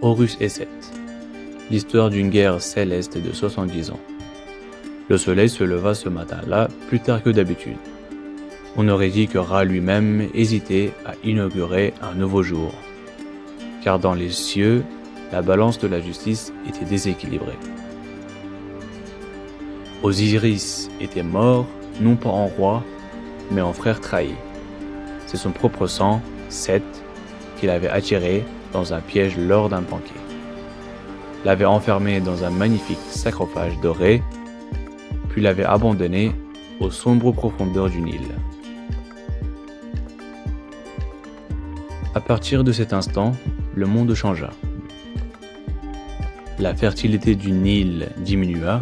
Horus et Seth. L'histoire d'une guerre céleste de 70 ans. Le soleil se leva ce matin-là plus tard que d'habitude. On aurait dit que Ra lui-même hésitait à inaugurer un nouveau jour. Car dans les cieux, la balance de la justice était déséquilibrée. Osiris était mort, non pas en roi, mais en frère trahi. C'est son propre sang, Seth, qu'il avait attiré dans un piège lors d'un banquet. L'avait enfermé dans un magnifique sarcophage doré, puis l'avait abandonné aux sombres profondeurs du Nil. À partir de cet instant, le monde changea. La fertilité du Nil diminua,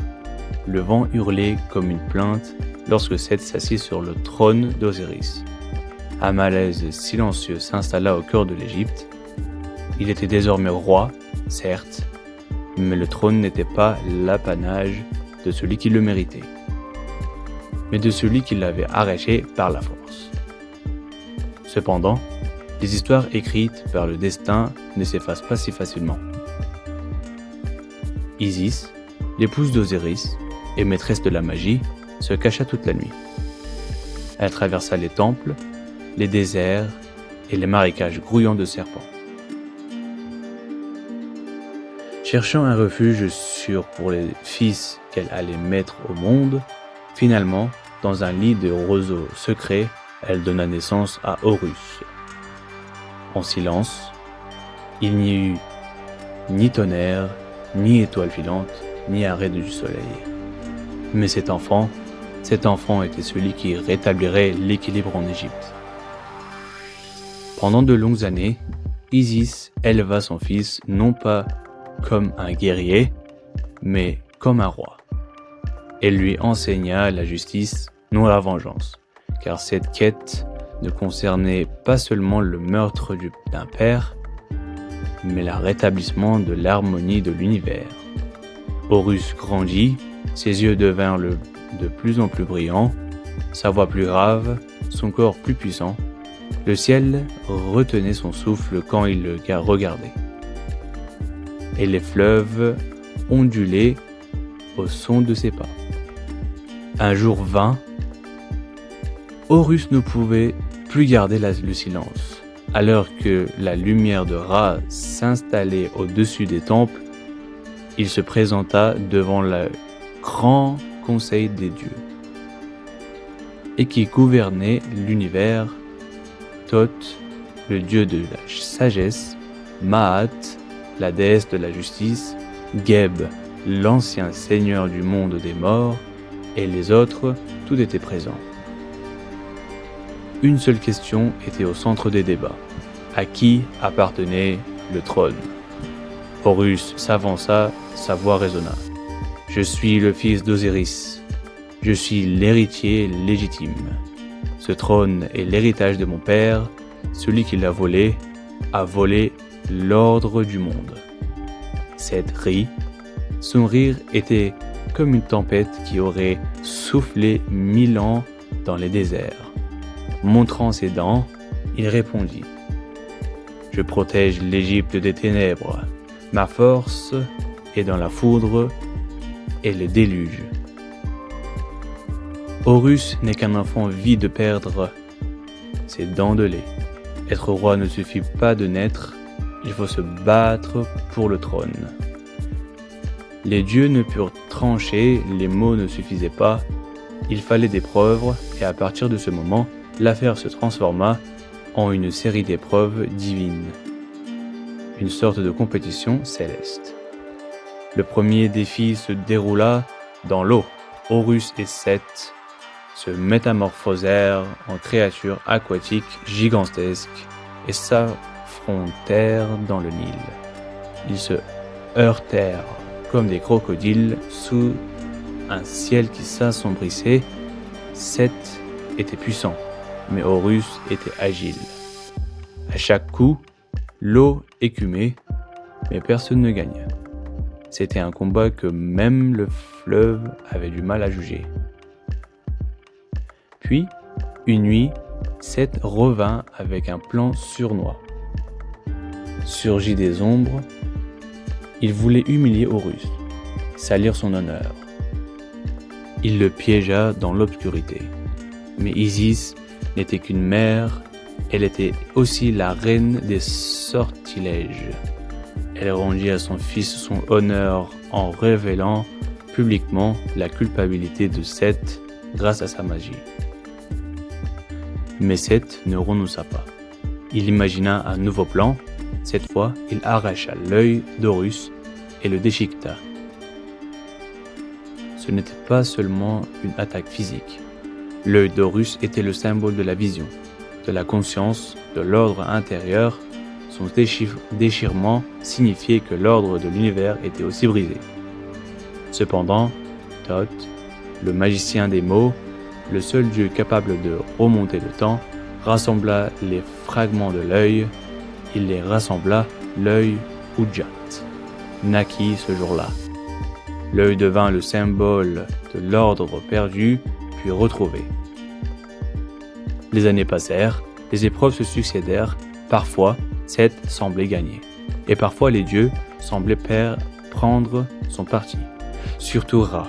le vent hurlait comme une plainte lorsque Seth s'assit sur le trône d'Osiris. Un malaise silencieux s'installa au cœur de l'Égypte. Il était désormais roi, certes, mais le trône n'était pas l'apanage de celui qui le méritait, mais de celui qui l'avait arraché par la force. Cependant, les histoires écrites par le destin ne s'effacent pas si facilement. Isis, l'épouse d'Osiris et maîtresse de la magie, se cacha toute la nuit. Elle traversa les temples, les déserts et les marécages grouillants de serpents. Cherchant un refuge sûr pour les fils qu'elle allait mettre au monde, finalement, dans un lit de roseaux secrets, elle donna naissance à Horus. En silence, il n'y eut ni tonnerre, ni étoile filante, ni arrêt du soleil. Mais cet enfant était celui qui rétablirait l'équilibre en Égypte. Pendant de longues années, Isis éleva son fils non pas comme un guerrier, mais comme un roi. Elle lui enseigna la justice, non la vengeance, car cette quête ne concernait pas seulement le meurtre d'un père, mais le rétablissement de l'harmonie de l'univers. Horus grandit, ses yeux devinrent de plus en plus brillants, sa voix plus grave, son corps plus puissant. Le ciel retenait son souffle quand il le regardait. Et les fleuves ondulaient au son de ses pas. Un jour vint, Horus ne pouvait plus garder le silence. Alors que la lumière de Ra s'installait au-dessus des temples, il se présenta devant le grand conseil des dieux, et qui gouvernait l'univers, Thoth, le dieu de la sagesse, Maat, la déesse de la justice, Geb, l'ancien seigneur du monde des morts, et les autres, tout était présent. Une seule question était au centre des débats. À qui appartenait le trône ? Horus s'avança, sa voix résonna. « Je suis le fils d'Osiris. Je suis l'héritier légitime. Ce trône est l'héritage de mon père. Celui qui l'a volé a volé l'ordre du monde. » Seth rit. Son rire était comme une tempête qui aurait soufflé 1000 ans dans les déserts. Montrant ses dents, il répondit « Je protège l'Égypte des ténèbres. Ma force est dans la foudre et le déluge. » Horus n'est qu'un enfant vide de perdre ses dents de lait. Être roi ne suffit pas de naître, il faut se battre pour le trône. Les dieux ne purent trancher, les mots ne suffisaient pas, il fallait des preuves, et à partir de ce moment, l'affaire se transforma en une série d'épreuves divines, une sorte de compétition céleste. Le premier défi se déroula dans l'eau. Horus et Seth se métamorphosèrent en créatures aquatiques gigantesques et s'affrontèrent dans le Nil. Ils se heurtèrent comme des crocodiles sous un ciel qui s'assombrissait. Seth était puissant, mais Horus était agile. À chaque coup, l'eau écumait, mais personne ne gagnait. C'était un combat que même le fleuve avait du mal à juger. Puis, une nuit, Seth revint avec un plan sournois. Surgit des ombres, Il voulait humilier Horus, salir son honneur. Il le piégea dans l'obscurité. Mais Isis n'était qu'une mère, elle était aussi la reine des sortilèges. Elle rendit à son fils son honneur en révélant publiquement la culpabilité de Seth grâce à sa magie. Mais Seth ne renonça pas. Il imagina un nouveau plan. Cette fois, il arracha l'œil d'Horus et le déchiqueta. Ce n'était pas seulement une attaque physique. L'œil d'Horus était le symbole de la vision, de la conscience, de l'ordre intérieur. Son déchirement signifiait que l'ordre de l'univers était aussi brisé. Cependant, Thoth, le magicien des mots, le seul dieu capable de remonter le temps, rassembla les fragments de l'œil. Il les rassembla, l'œil Udjat naquit ce jour-là. L'œil devint le symbole de l'ordre perdu puis retrouvé. Les années passèrent, les épreuves se succédèrent, parfois Seth semblait gagner, et parfois les dieux semblaient prendre son parti. Surtout Ra,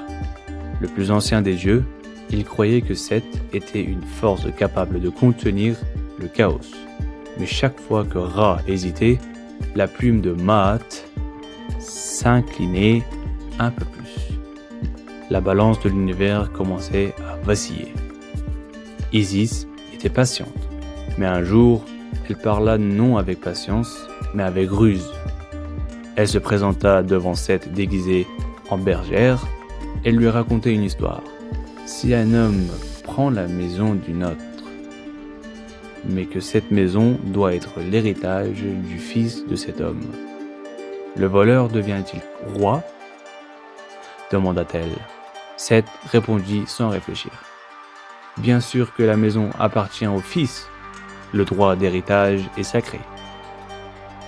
le plus ancien des dieux, il croyait que Seth était une force capable de contenir le chaos. Mais chaque fois que Ra hésitait, la plume de Maat s'inclinait un peu plus. La balance de l'univers commençait à vaciller. Isis était patiente, mais un jour, elle parla non avec patience, mais avec ruse. Elle se présenta devant Seth déguisée en bergère. Elle lui racontait une histoire. Si un homme prend la maison d'une autre, mais que cette maison doit être l'héritage du fils de cet homme, le voleur devient-il roi ? Demanda-t-elle. Seth répondit sans réfléchir. Bien sûr que la maison appartient au fils. Le droit d'héritage est sacré.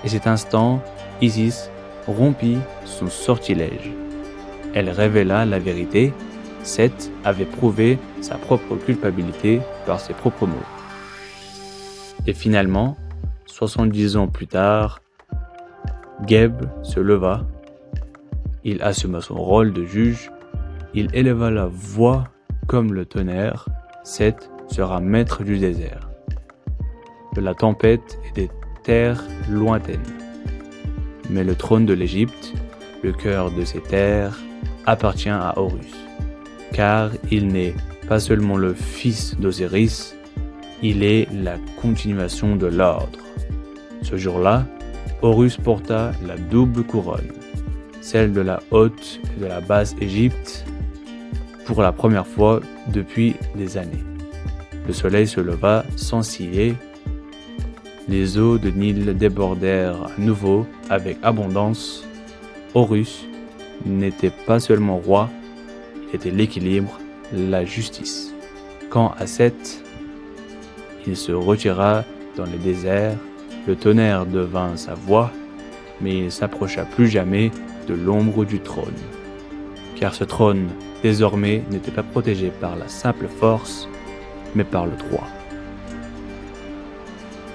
Et cet instant, Isis rompit son sortilège. Elle révéla la vérité. Seth avait prouvé sa propre culpabilité par ses propres mots. Et finalement, 70 ans plus tard, Geb se leva. Il assuma son rôle de juge. Il éleva la voix comme le tonnerre. Seth sera maître du désert, de la tempête et des terres lointaines. Mais le trône de l'Égypte, le cœur de ces terres, appartient à Horus, car il n'est pas seulement le fils d'Osiris, il est la continuation de l'ordre. Ce jour-là, Horus porta la double couronne, celle de la haute et de la basse Égypte, pour la première fois depuis des années. Le soleil se leva sans ciller. Les eaux de Nil débordèrent à nouveau avec abondance. Horus n'était pas seulement roi, il était l'équilibre, la justice. Quant à Seth, il se retira dans le désert, le tonnerre devint sa voix, mais il ne s'approcha plus jamais de l'ombre du trône. Car ce trône, désormais, n'était pas protégé par la simple force, mais par le droit.